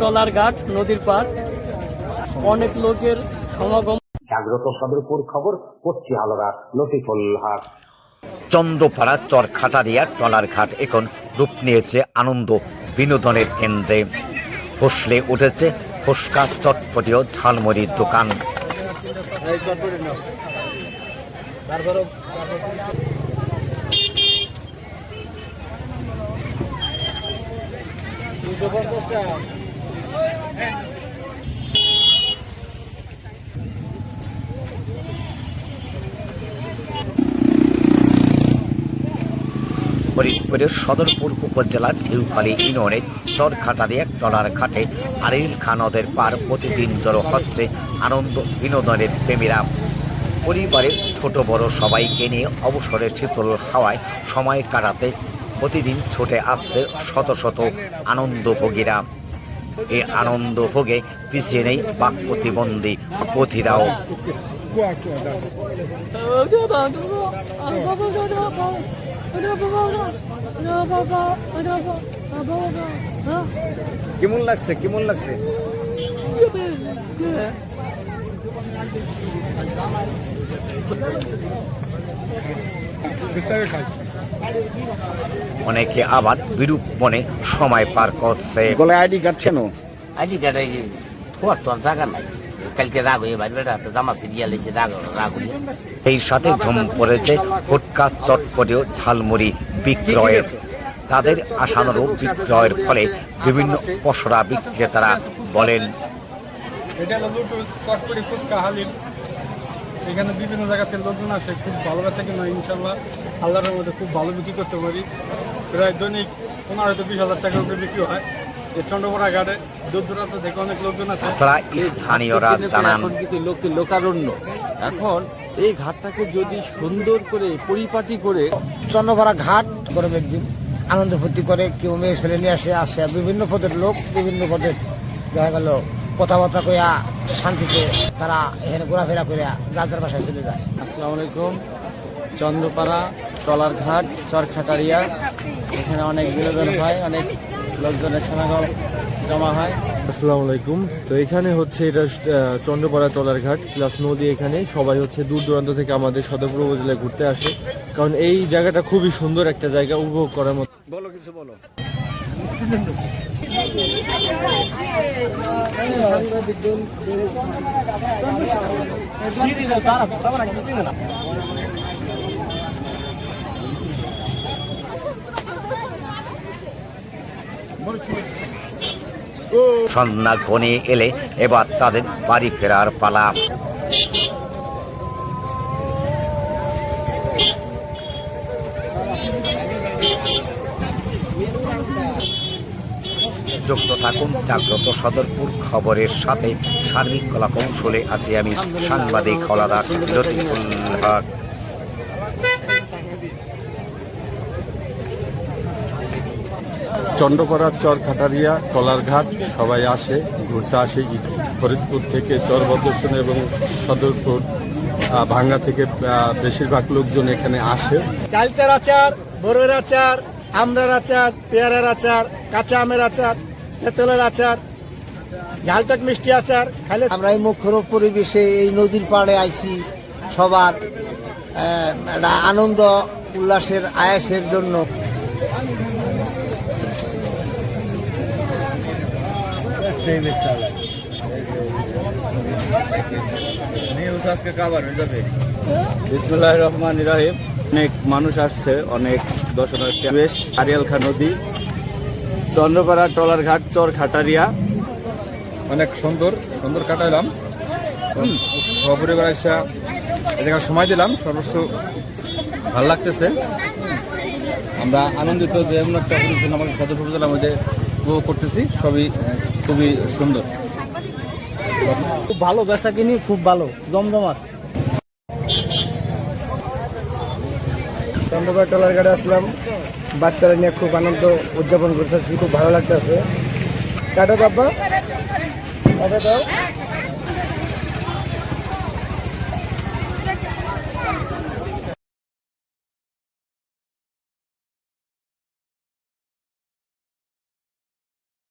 টলার ঘাট, নদীর পার, অনেক লোকের সমাগম। জাগ্রত সদরপুর খবর, পড়ছি আলোরা লতিফুল হক। চন্দ্রপাড়া চরখাটারিয়া টলার ঘাট এখন রূপ নিয়েছে আনন্দ বিনোদনের কেন্দ্রে। ফসলে উঠেছে ফুচকা, চটপটি ও ঝালমুড়ির দোকান। ফরিদপুরের সদরপুর উপজেলার ঢেউখালী ইউনিয়নের চরখাটারিয়া টলার ঘাটে আরিল খাঁ নদের পার প্রতিদিন জড়ো হচ্ছে আনন্দ বিনোদনের প্রেমীরা। পরিবারের ছোট বড় সবাইকে নিয়ে অবসরের শীতল হাওয়ায় সময় কাটাতে প্রতিদিন ছুটে আসছে শত শত আনন্দভোগীরা। এই আনন্দভোগে পিছিয়ে নেই বাক প্রতিবন্ধী পথিরাও। কেমন লাগছে, কেমন লাগছে? অনেকে আবার বিরূপ মনে সময় পার করছে। গলায় আইডি কার্ড কেন? আইডি কার্ড খোয়ার তো আর জায়গা নাই, কালকে রাগ হয়ে বাড়ি বেড়া জামা সিরিয়াল এসে রাগ হয়ে। এই সাথে ধুম পড়েছে ফুটকা, চটপটি ও ঝালমুড়ি বিক্রয়ের। তাদের আশানুরূপ বিক্রয়ের ফলে বিভিন্ন পসরা বিক্রেতারা বলেন, এটা হলো লুটুস, চটপটি, ফুচকা, হালিম। এখানে বিভিন্ন জায়গা থেকে লোকজন আসে, খুব ভালোবাসে কিনা ইনশাল্লাহ আল্লাহর মধ্যে খুব ভালো বিক্রি করতে পারি। প্রায় দৈনিক 15-20 হাজার টাকার উপরে বিক্রি হয়। এই চন্দ্রপাড়া ঘাটে দূর দূরান্ত থেকে অনেক লোকজন আছে। তাছাড়া স্থানীয়রা জানান, এখন কিন্তু লোকারণ্য। এখন এই ঘাটটাকে যদি সুন্দর করে পরিপাটি করে চন্দ্রপাড়া ঘাট করে একদিন আনন্দ ফুর্তি করে, কেউ মেয়ে ছেলে নিয়ে আসে বিভিন্ন পদের লোক, বিভিন্ন পদের দেখা গেল কথাবার্তা কইয়া শান্তিতে তারা এখানে ঘোরাফেরা করে যাদের বাসায় চলে যায়। আসসালামু আলাইকুম। চন্দ্রপাড়া টলার ঘাট চরখাটারিয়া, এখানে অনেক বিনোদন হয়, অনেক লোকজনের সমাগম জমা হয়। আসসালামু আলাইকুম। তো এখানে হচ্ছে এটা চন্দ্রপাড়া টলার ঘাট প্লাস নদী। এখানে সবাই হচ্ছে দূর দূরান্ত থেকে আমাদের সদরপুর উপজেলায় ঘুরতে আসে, কারণ এই জায়গাটা খুবই সুন্দর একটা জায়গা, উপভোগ করার মতো। বলো কিছু বলো। সন্ধ্যা ঘনিয়ে এলে এবার তাদের বাড়ি ফেরার পালা। যুক্ত থাকুন জাগ্রত সদরপুর খবরের সাথে। সার্বিক কলা কৌশলে আছি আমি সাংবাদিক হলাদার লতিফুল হক। চন্দ্রপাড়া চরখাটারিয়া টলার ঘাট সবাই আসে, ঘুরতে আসে। ফরিদপুর থেকে চরভদ্রেশ্বর এবং সদরপুর ভাঙ্গা থেকে বেশিরভাগ লোকজন এখানে আসে। চালতার আচার, বড়ের আচার, আমরার আচার, পেয়ারার আচার, কাঁচা আমের আচার, তেঁতুলের আচার, ঝালটক মিষ্টি আচার খাইলে আমরা এই মুখর পরিবেশে এই নদীর পাড়ে আইছি সবার আনন্দ উল্লাসের আয়াসের জন্য। বিসমিল্লাহির রহমানির রহিম। অনেক মানুষ আসছে, অনেক দর্শনার্থী। বেশ আরিয়াল খাঁ নদী, চন্দ্রপাড়া টলার ঘাট চরখাটারিয়া অনেক সুন্দর কাটাইলাম। সপরিবার এসে এদিকে সময় দিলাম, সর্বস্ব ভালো লাগতেছে। আমরা আনন্দিত যে এমন একটা অনুষ্ঠান আমাদের সদরপুর উপজেলার মধ্যে উপভোগ করতেছি। সবই খুবই সুন্দর, খুব ভালো বেচা কিনি, খুব ভালো জমজমাট। চন্দ্রপাড়া টলার ঘাটে আসলাম, বাচ্চারা নিয়ে খুব আনন্দ উদযাপন করতেছি, খুব ভালো লাগতেছে। কাটো বাবা, কাটো দাও।